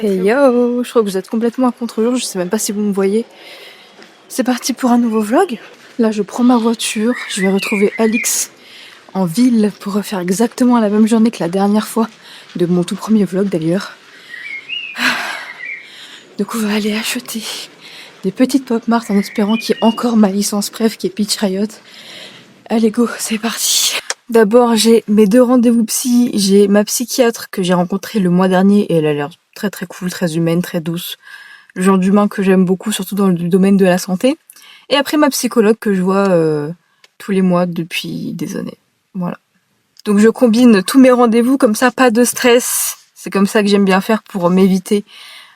Hey yo, je crois que vous êtes complètement à contre-jour, je sais même pas si vous me voyez. C'est parti pour un nouveau vlog. Là je prends ma voiture, je vais retrouver Alix en ville pour refaire exactement la même journée que la dernière fois de mon tout premier vlog d'ailleurs. Donc on va aller acheter des petites Pop Mart en espérant qu'il y ait encore ma licence préf qui est Peach Riot. Allez go, c'est parti. D'abord j'ai mes 2 rendez-vous psy, j'ai ma psychiatre que j'ai rencontrée le mois dernier et elle a l'air très très cool, très humaine, très douce. Le genre d'humain que j'aime beaucoup, surtout dans le domaine de la santé. Et après ma psychologue que je vois tous les mois depuis des années. Voilà. Donc je combine tous mes rendez-vous, comme ça pas de stress. C'est comme ça que j'aime bien faire pour m'éviter.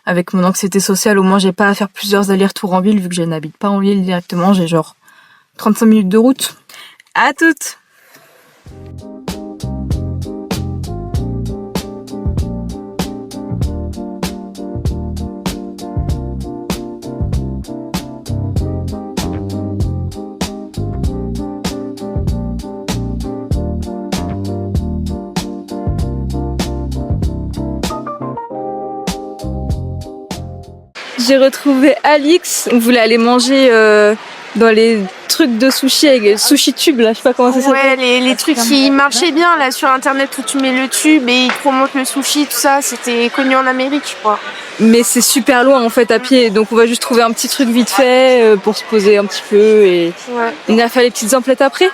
Avec mon anxiété sociale, au moins j'ai pas à faire plusieurs allers-retours en ville vu que je n'habite pas en ville directement. J'ai genre 35 minutes de route. À toutes! J'ai retrouvé Alix, on voulait aller manger dans les trucs de sushi avec le sushi tube là, je sais pas comment ça s'appelle. Ouais, les trucs qui marchaient bien là sur internet où tu mets le tube et ils te remontent le sushi, tout ça, c'était connu en Amérique je crois. Mais c'est super loin en fait à pied, donc on va juste trouver un petit truc vite fait pour se poser un petit peu et Ouais. on a fait les petites emplettes après.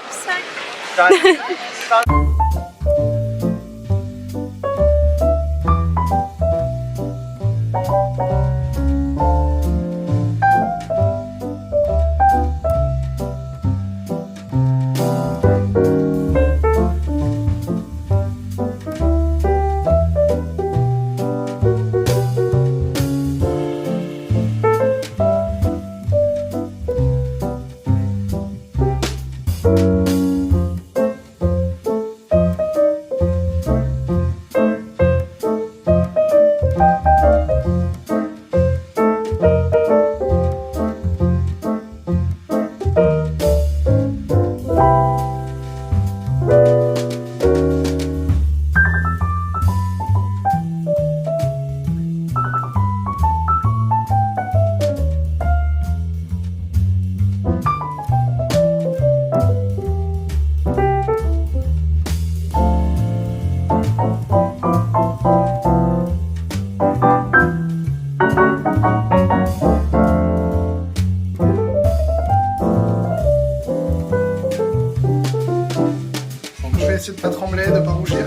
Je vais essayer de pas trembler, de pas rougir.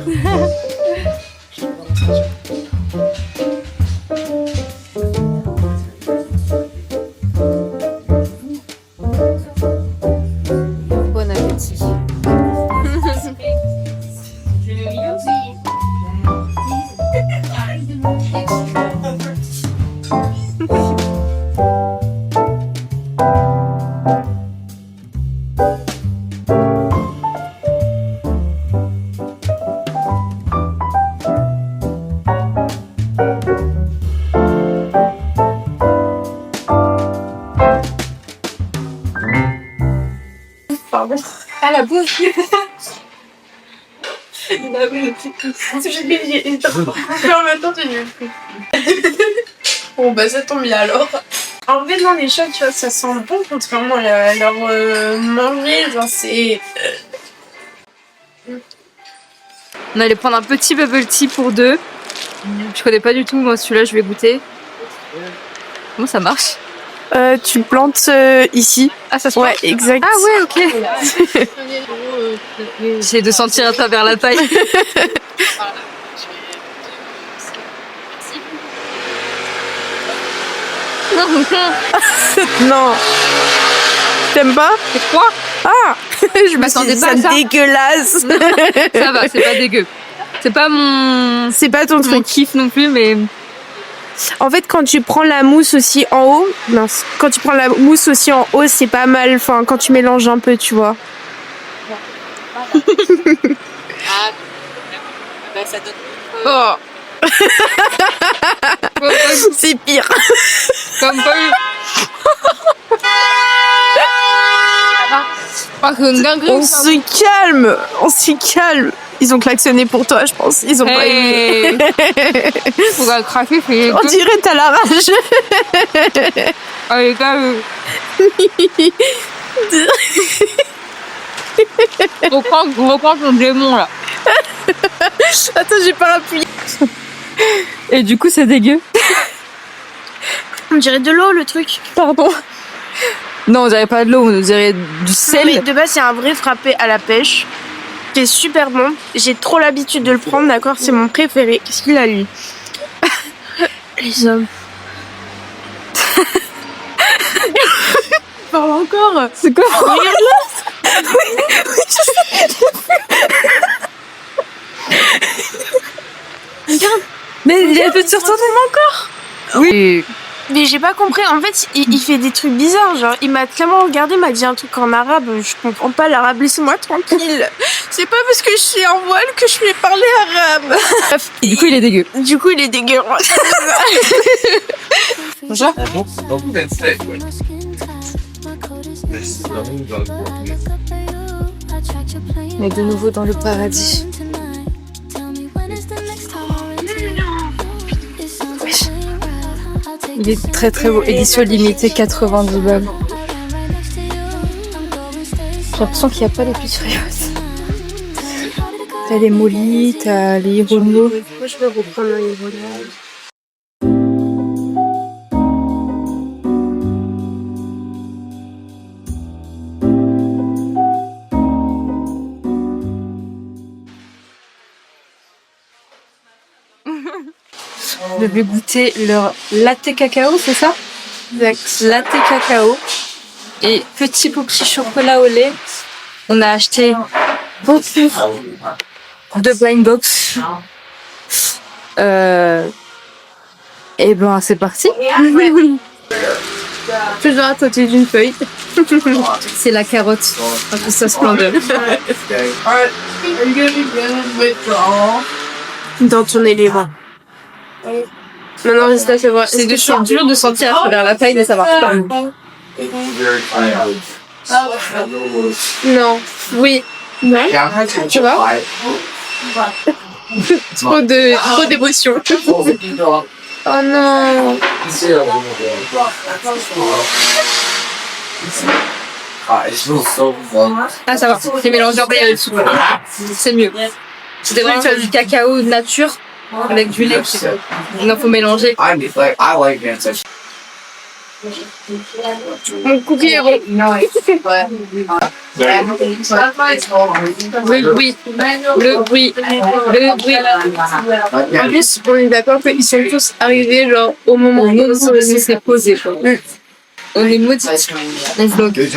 Bon appétit. Pardon. Ah la bouffe. En même temps tu ne plus. Bon bah ça tombe bien alors. En vrai dans les chats tu vois ça sent bon contrairement à leur manger, genre c'est... On allait prendre un petit bubble tea pour 2. Je connais pas du tout, moi celui-là je vais goûter. Comment ça marche? Tu plantes ici. Ah ça se Ouais, exact. Ah ouais, ok. J'essaie de sentir à travers la paille. Non. T'aimes pas? C'est froid? Ah. Je m'attendais me suis dit, pas à ça. dégueulasse. Ça va, c'est pas dégueu. C'est pas mon C'est pas ton truc. kiff non plus, mais En fait, quand tu prends la mousse aussi en haut, mince, quand tu prends la mousse aussi en haut, c'est pas mal. Enfin, quand tu mélanges un peu, tu vois. ça donne. Oh. C'est pire. Comme pas eu. Ah, c'est une dinguerie. On se calme. On se calme. Ils ont klaxonné pour toi, je pense. Ils ont pas aimé. Faudra craquer, c'est On dirait t'as la rage. Ah, les gars, reprends ton démon, là. Attends, j'ai pas appuyé. Et du coup, c'est dégueu. On dirait de l'eau, le truc. Pardon. Non, on dirait pas de l'eau, on dirait du sel. Mais de base, c'est un vrai frappé à la pêche. C'est super bon. J'ai trop l'habitude de le prendre, d'accord? C'est mon préféré. Qu'est-ce qu'il a, lui? Les hommes. Parle encore. C'est quoi? Regarde là. Regarde. Mais il a fait surtout encore. Oui. Mais j'ai pas compris. En fait, il fait des trucs bizarres. Genre, il m'a clairement regardé, m'a dit un truc en arabe. Je comprends pas l'arabe. Laissez-moi tranquille. C'est pas parce que je suis en voile que je vais parler arabe. Et du coup, il est dégueu. Du coup, il est dégueu. Bonjour. On est de nouveau dans le paradis. Il est très très beau. Édition limitée 90 balles. J'ai l'impression qu'il n'y a pas les Peach Riot. T'as les Molly, t'as les Hirono. Moi, je vais reprendre un Hirono. Je vais goûter leur latte cacao, c'est ça? Exact. Latte cacao et petit chocolat au lait. On a acheté beaucoup de blind box. Et ben c'est parti. Je dois sauter d'une feuille. C'est la carotte. Un peu sa splendeur. Dans ton élément. Maintenant, j'espère que c'est vrai. C'est dur de sentir à travers la paille, mais ça marche pas. Non. Oui. Non. Tu vois? Trop d'émotion. Oh non. Ah ça va, j'ai mélangé en paille dessus. C'est mieux. C'était vraiment du cacao nature avec du lait. Il faut mélanger. Mon cookie est rond. Le bruit. En plus, on est d'accord qu'ils sont tous arrivés genre au moment où on s'est posé. On est maudits. On vlog.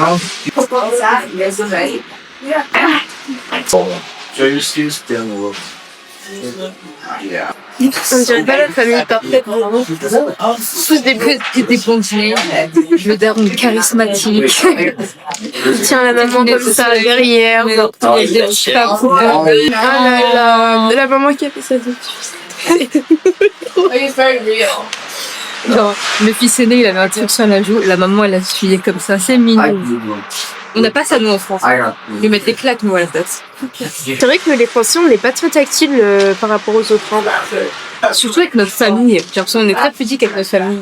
On dirait pas la famille parfaite. Tous des petits plongés. Le daron charismatique. Tiens la maman comme ça derrière. Ah là là, la maman qui a fait ça dessus. Genre, le fils aîné, il avait un truc sur la joue, la maman, elle a essuyé comme ça, c'est mignon. On n'a pas ça, nous, en France. Ils lui mettent des claques, nous, à la tête. C'est vrai que les Français, on n'est pas très tactile par rapport aux autres. Surtout avec notre famille. J'ai l'impression qu'on est très pudique avec notre famille.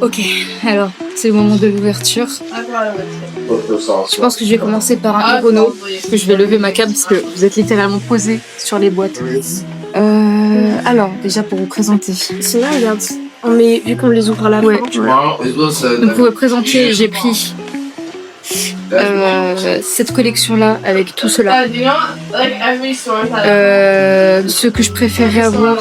Ok, alors, c'est le moment de l'ouverture. Je pense que je vais commencer par un Hirono, parce que je vais lever ma cam, parce que vous êtes littéralement posé sur les boîtes. Alors, déjà pour vous présenter. Sinon, regarde. Mais vu qu'on les ouvre à la Ouais. fin. Donc pour vous présenter, j'ai pris cette collection-là avec tout cela. Ceux que je préférais avoir,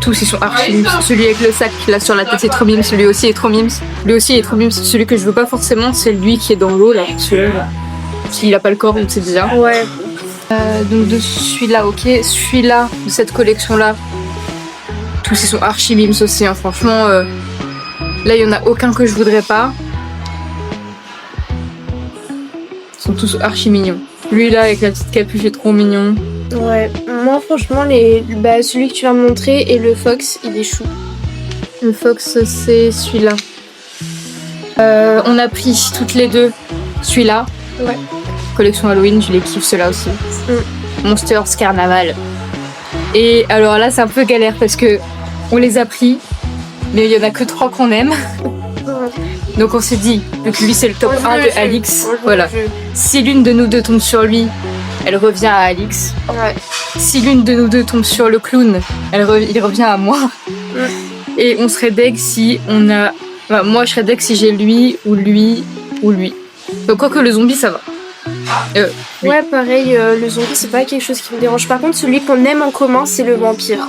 tous ils sont archi mimes. Celui avec le sac là sur la tête c'est trop mimes, celui aussi est trop mimes. Lui aussi est trop mimes. Celui que je veux pas forcément, c'est lui qui est dans l'eau là. Celui-là. S'il a pas le corps, on sait déjà. Ouais. Donc de celui-là, ok. Celui-là, de cette collection-là, tous ils sont archi mimes aussi. Hein. Franchement, là il y en a aucun que je voudrais pas. Ils sont tous archi mignons. Lui là avec la petite capuche est trop mignon. Ouais. Moi, franchement, celui que tu vas me montrer et le Fox, il est chou. Le Fox, c'est celui-là. On a pris toutes les deux celui-là. Ouais. collection Halloween, je les kiffe ceux-là aussi. Monsters Carnaval. Et alors là, c'est un peu galère parce que on les a pris, mais il y en a que 3 qu'on aime. Donc on s'est dit, vu que lui c'est le top 1 de Alix, voilà. Si l'une de nous deux tombe sur lui, elle revient à Alix. Ouais. Si l'une de nous deux tombe sur le clown, il revient à moi. Et on serait deg si on a... Enfin, moi je serais deg si j'ai lui ou lui ou lui. Donc quoique le zombie ça va. Oui. Ouais, pareil, le zombie c'est pas quelque chose qui me dérange. Par contre, celui qu'on aime en commun, c'est le vampire.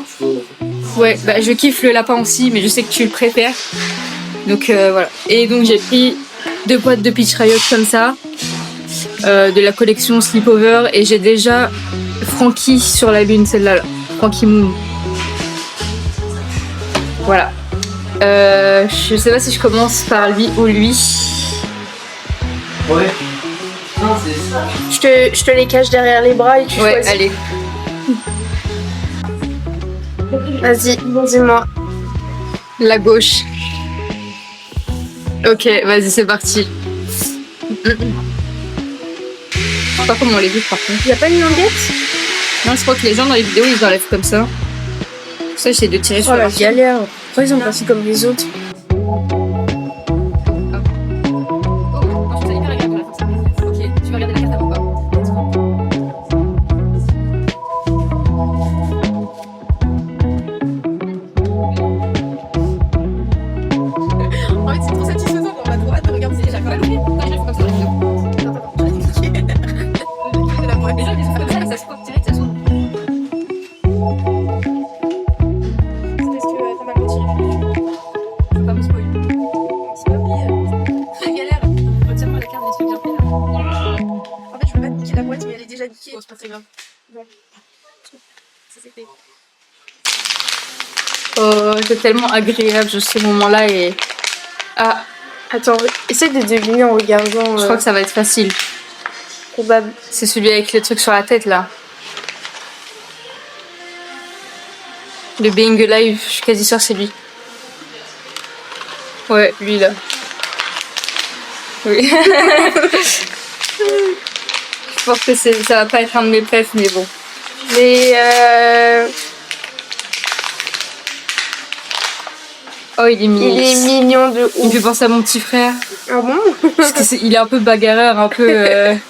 Ouais, bah je kiffe le lapin aussi, mais je sais que tu le préfères. Donc voilà. Et donc j'ai pris 2 boîtes de Peach Riot comme ça, de la collection Sleepover, et j'ai déjà Frankie sur la lune, celle-là, là. Frankie Moon. Voilà. Je sais pas si je commence par lui ou lui. Ouais. Je te les cache derrière les bras et tu Ouais, choisis. allez. Vas-y, dis-moi. La gauche. Ok, vas-y, c'est parti. Je sais pas comment on les veut par contre. Y'a pas une languette? Non, je crois que les gens dans les vidéos ils enlèvent comme ça. Pour ça, j'essaie de tirer sur Oh la la galère. Pourquoi ils ont pas fait comme les autres? Tu vas regarder la carte avant pas. En fait, c'est trop satisfaisant quand on a le droit de regarder déjà quand même. C'est pas très grave. Oh, c'est tellement agréable ce moment-là et... Ah, Attends, essaye de deviner en regardant. je crois que ça va être facile. Probable. C'est celui avec les trucs sur la tête là. Le Being Alive, je suis quasi sûre que c'est lui. Ouais, lui là. Oui. Je pense que ça va pas être un de mes préfs, mais bon. Mais Oh, il est mignon. il est mignon de Il me ouf. fait penser à mon petit frère. Ah bon? Parce que il est un peu bagarreur, un peu...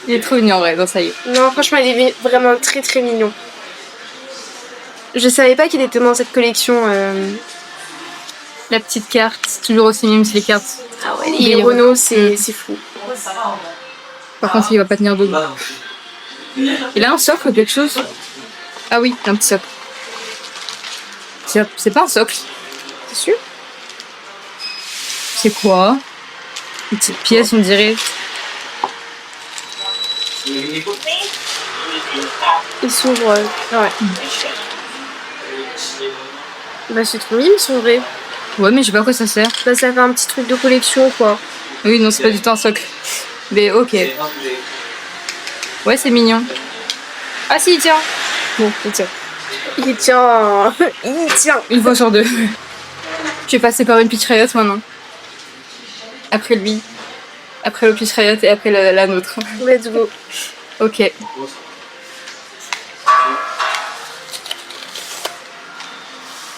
Il est trop mignon en vrai, donc ça y est. Non, franchement, il est vraiment très très mignon. Je savais pas qu'il était dans cette collection. La petite carte, c'est toujours aussi mime, c'est les cartes. Ah ouais, les Renault, c'est fou. Par contre, il va pas tenir debout. Il a un socle ou quelque chose? Ah oui, un petit socle. C'est pas un socle. C'est sûr? C'est quoi? Une petite pièce, on dirait. Il s'ouvre. Ouais. Bah, c'est trop mignon, son vrai. Ouais, mais je sais pas à quoi ça sert. Bah, ça fait un petit truc de collection, quoi. Oui, non, c'est pas du tout un socle. Mais ok. Ouais, c'est mignon. Ah si, il tient. Bon, il tient. Il tient. Il tient. Une fois sur deux. Je vais passer par une Peach Riot maintenant. Après lui. Après le Peach Riot et après la nôtre. Let's go. Ok. Et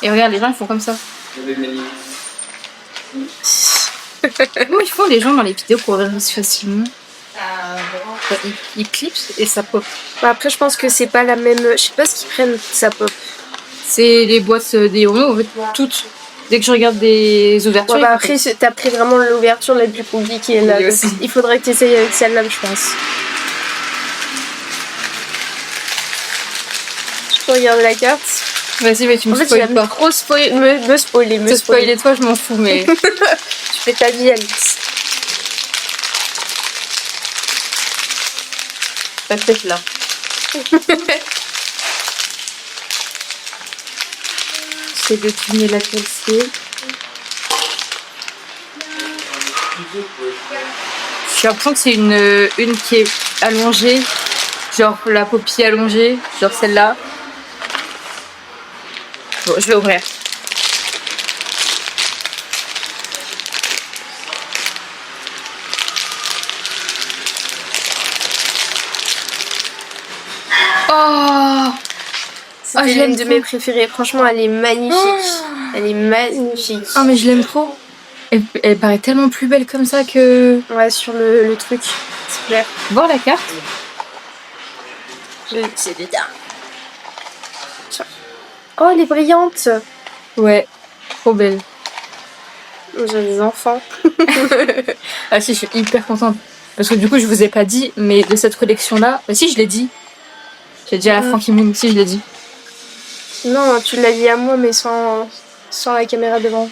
regarde, les gens ils font comme ça. Comment ils font les gens dans les vidéos pour ouvrir aussi facilement? Ils clipsent et ça pop. Bah, après, je pense que c'est pas la même. Je sais pas ce qu'ils prennent, ça pop. C'est les boîtes des Renault, en fait, toutes. Dès que je regarde des ouvertures. Ouais, bah, après, t'as pris vraiment l'ouverture la plus compliquée là. Oui, aussi. Il faudrait que t'essayes avec celle-là, je pense. Je peux regarder la carte. Vas-y, mais tu me En fait, il spoil va pas. trop me spoiler, me Te spoiler. spoiler toi, je m'en fous, mais. Tu fais ta vie, Alice. Ta tête là. J'essaie de deviner laquelle c'est. J'ai l'impression que c'est une qui est allongée, genre la paupière allongée, genre celle-là. Bon, je vais ouvrir. C'était je l'aime l'une de trop. mes préférées. Franchement, elle est magnifique. Elle est magnifique. Ah mais je l'aime trop. Elle paraît tellement plus belle comme ça que... Ouais, sur le truc. C'est clair. Voir la carte. C'est bien. Oh, elle est brillante. Ouais, trop belle. J'ai des enfants. Ah si, je suis hyper contente. Parce que du coup, je vous ai pas dit, mais de cette collection-là... Bah si, je l'ai dit. J'ai dit à la Frankie Moon, si, je l'ai dit. Non, tu l'as dit à moi, mais sans la caméra devant.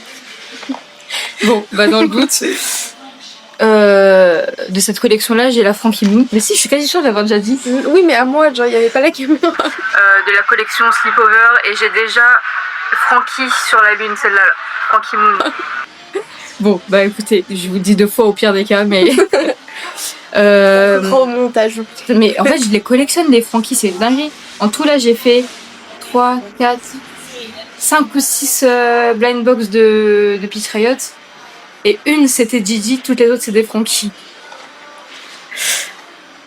Bon, bah dans le doute... de cette collection-là, j'ai la Frankie Moon. Mais si, je suis quasi sûre d'avoir déjà dit. Oui, mais à moi, genre, il n'y avait pas la caméra. De la collection Sleepover, et j'ai déjà Frankie sur la lune, celle-là. Frankie Moon. Bon, bah écoutez, je vous dis 2 fois au pire des cas, mais... Gros montage. Mais en fait, je les collectionne, les Frankie, c'est dingue. En tout, là, j'ai fait 3, 4, 5 ou 6 blind box de Peach Riot. Et une, c'était Gigi, toutes les autres, c'est des Frankie.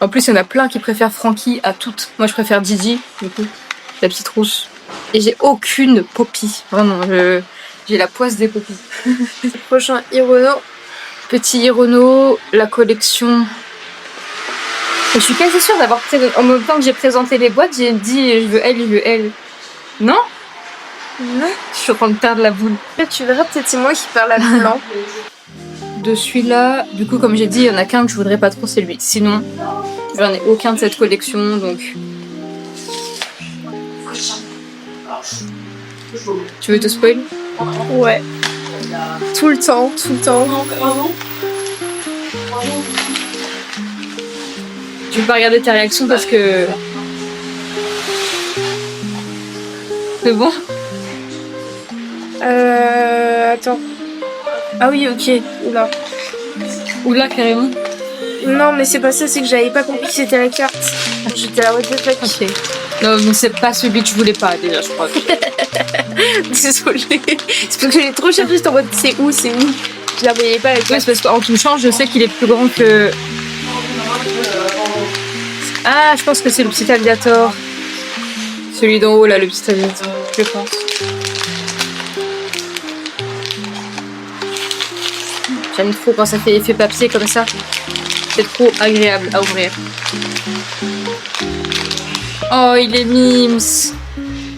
En plus, il y en a plein qui préfèrent Frankie à toutes. Moi, je préfère Gigi, du coup, la petite rousse. Et j'ai aucune Poppy. Vraiment, j'ai la poisse des Poppy. Prochain Hirono. Petit Hirono, la collection... Et je suis quasi sûre d'avoir en même temps que j'ai présenté les boîtes, j'ai dit je veux elle. Non? Non. Je suis en train de perdre la boule. Tu verras, peut-être c'est moi qui perds la boule. Hein. De celui-là, du coup, comme j'ai dit, il y en a qu'un que je voudrais pas trop, c'est lui. Sinon, j'en ai aucun de cette collection, donc... Tu veux te spoil? Ouais. Tout le temps. Tu veux pas regarder ta réaction parce que... C'est bon? Attends. Ah oui, ok. Oula. Oula, carrément. Non, mais c'est pas ça, c'est que j'avais pas compris que c'était la carte. J'étais là, what the fuck. Ok. Non, mais c'est pas celui que je voulais pas, déjà, je crois. Désolée. C'est parce que j'ai trop cherché, j'étais en mode c'est où. Je la voyais pas avec Ouais, c'est parce qu'en touchant, je sais qu'il est plus grand que... Ah, je pense que c'est le petit alligator. Celui d'en haut, là, le petit alligator, je pense. J'aime trop quand ça fait effet papier comme ça. C'est trop agréable à ouvrir. Oh, il est mimes.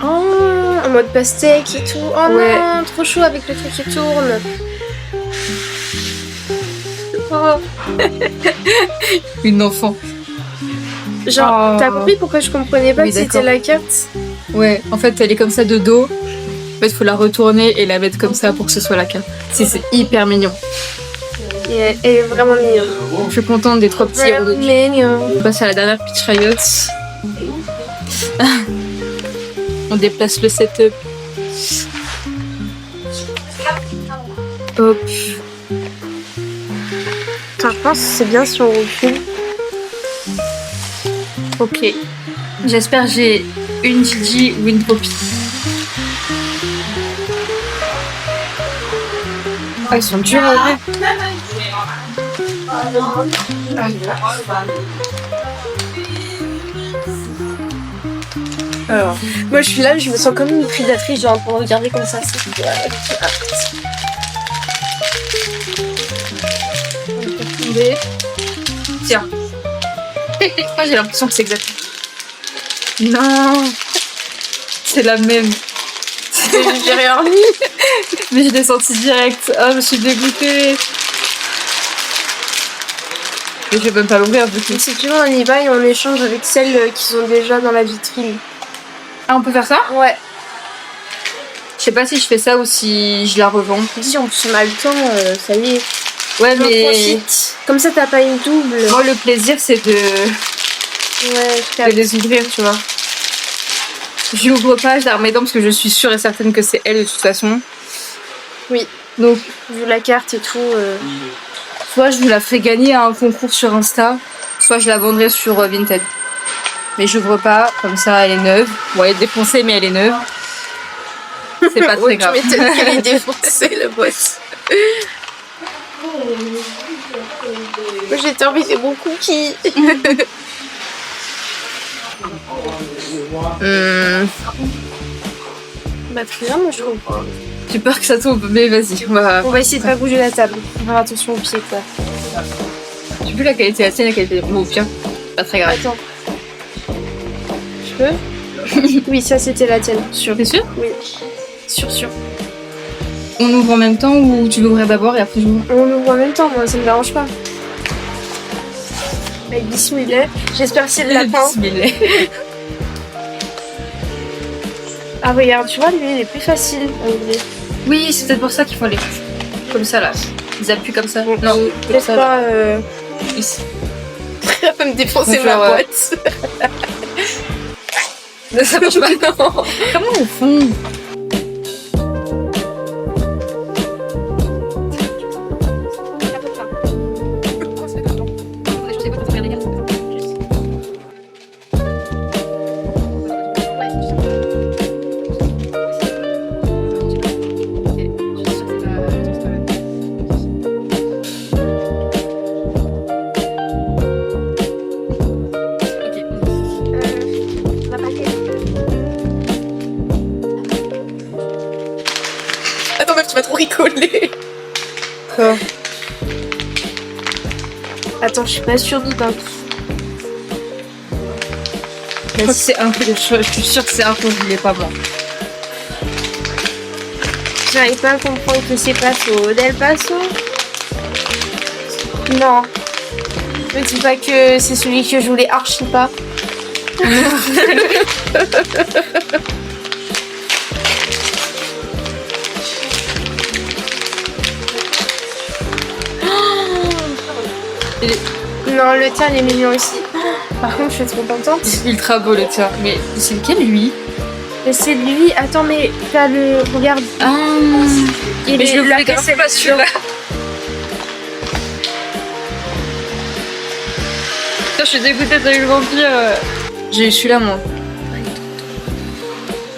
Oh, en mode pastèque et tout. Oh Ouais. non, trop chaud avec le truc qui tourne. Oh. Une enfant. Genre, Oh. t'as compris pourquoi je comprenais pas Oui, que c'était d'accord. la carte? Ouais, en fait, elle est comme ça de dos. En fait, il faut la retourner et la mettre comme ça pour que ce soit la carte. Si, c'est hyper mignon. Et elle est vraiment mignonne. Je suis contente des 3 petits Vraiment héros. mignon. On passe à la dernière Peach Riot. On déplace le setup. Hop. Attends, je pense que c'est bien si on recule. Ok. J'espère que j'ai une Gigi ou une Poppy. Ah, ils sont durs à ouvrir. Alors, moi je suis là, je me sens comme une prédatrice, genre pour regarder comme ça. Tiens. Moi, j'ai l'impression que c'est exact. Non. C'est la même. J'ai rien remis. Mais je l'ai senti direct. Ah, je suis dégoûtée. Mais je vais même pas l'ouvrir du coup. Si tu veux, on y va et on échange avec celles qui sont déjà dans la vitrine. Ah, on peut faire ça? Ouais. Je sais pas si je fais ça ou si je la revends. Si en plus on a le temps, ça y est. Ouais, J'en mais profite. Comme ça, t'as pas une double. moi, le plaisir, c'est de Ouais, les ouvrir, tu vois. Je l'ouvre pas, je la remets dedans parce que je suis sûre et certaine que c'est elle de toute façon. Oui. Donc, Vu la carte et tout. soit je vous la fais gagner à un concours sur Insta, soit je la vendrai sur Vinted. Mais j'ouvre pas, comme ça elle est neuve. Bon, elle est défoncée, mais elle est neuve. C'est pas très grave. Tu m'étonnes qu'elle est défoncée, le boss. Moi j'ai terminé mon cookie. Bah très bien, moi je trouve. J'ai peur que ça tombe, mais vas-y, On va essayer de pas bouger la table. On va faire attention aux pieds quoi. J'ai vu la qualité de la tienne, la qualité bon, au pire, pas très grave. Attends. Je peux? Oui, ça c'était la tienne. Sûr. T'es sûr? Oui. Sûr. On ouvre en même temps ou tu veux ouvrir d'abord et après je ouvre? On ouvre en même temps, moi ça me dérange pas. Avec bismillah. J'espère que c'est de la fin. Bismillah. Ah regarde, tu vois, lui il est plus facile. Oui, c'est peut-être pour ça qu'il faut les comme ça là. Ils appuient comme ça. Non, comme Peut-être ça. pas. Ici. Elle va me défoncer Faut ma faire, boîte. Ça marche pas, non. Comment on fond? Attends, meuf, tu vas trop rigoler. Quoi? Attends, je suis pas sûre d'un coup. Je crois que c'est un peu, je suis sûre que c'est un peu, je l'ai pas bon. J'arrive pas à comprendre que c'est Paso. Del Paso? Non. Me dis pas que c'est celui que je voulais archi pas. Non, le tien il est mignon aussi. Par contre, je suis trop contente. C'est ultra beau le tien. Mais c'est lequel lui? Mais c'est lui. Attends, mais t'as le. Regarde. Ah. Il Mais je le la voulais grave caisse, pas celui-là. Putain, je suis dégoûtée, t'as eu le vampire. J'ai eu celui-là moi.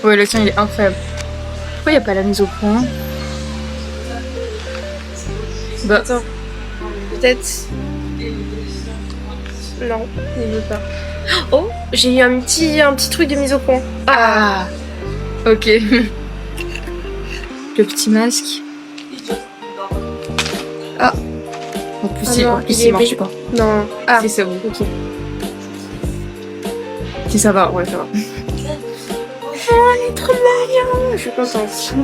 Ouais, le tien il est incroyable. Pourquoi y a pas la mise au point? Bah, Attends. Peut-être. Non, il veut pas. Oh, j'ai eu un petit truc de mise au point. ah. Ok. Le petit masque. Ah. En plus, Ah il, non, en plus, il est il marche bé- pas. Non. Ah, Si, c'est bon. ok. Si, ça va, ouais, ça va. Elle est trop mignon. Je suis contente.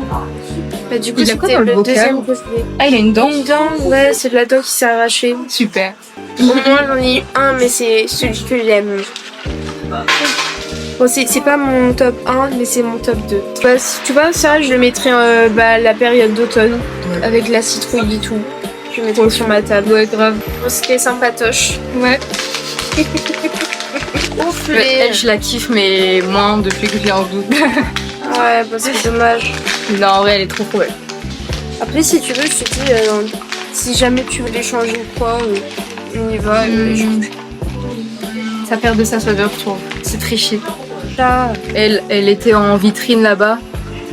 Bah, du coup, Il a quoi c'était dans le le bocal deuxième que je voulais. Ah, il a une dent. Une dent, ouais, c'est de la dent qui s'est arrachée. Super. Au moins, j'en ai eu un, mais c'est celui que j'aime. Bon, c'est pas mon top 1, mais c'est mon top 2. Bah, tu vois, ça, je le mettrais la période d'automne, avec la citrouille et tout. Je le mettrais sur ma table. Ouais, grave. Bon, c'était sympatoche. Ouais. Ouf, Elle, je la kiffe, mais moins depuis que je l'ai en double. Ouais, bah, c'est dommage. Non, en vrai, elle est trop cool. Après, si tu veux, je te dis, si jamais tu veux les changer ou quoi, on y va. Ça perd de sa saveur, je trouve. C'est triché. Ça, Elle était en vitrine là-bas,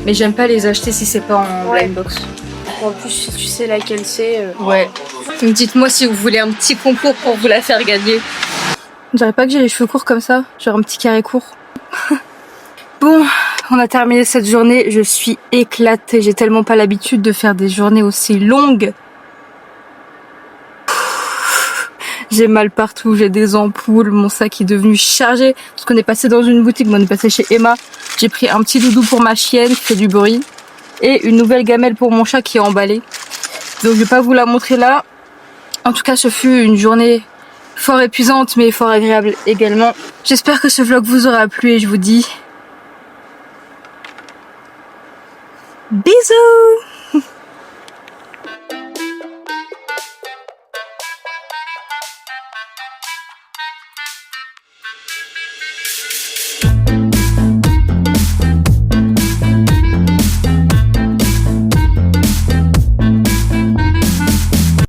mais j'aime pas les acheter si c'est pas en Ouais. blind box. en plus, si tu sais laquelle c'est. Ouais. Donc dites-moi si vous voulez un petit concours pour vous la faire gagner. On dirait pas que j'ai les cheveux courts comme ça, genre un petit carré court. Bon, on a terminé cette journée, je suis éclatée, j'ai tellement pas l'habitude de faire des journées aussi longues. J'ai mal partout, j'ai des ampoules, mon sac est devenu chargé parce qu'on est passé dans une boutique, on est passé chez Emma. J'ai pris un petit doudou pour ma chienne qui fait du bruit et une nouvelle gamelle pour mon chat qui est emballée. Donc je vais pas vous la montrer là. En tout cas, ce fut une journée fort épuisante mais fort agréable également. J'espère que ce vlog vous aura plu et je vous dis bisous.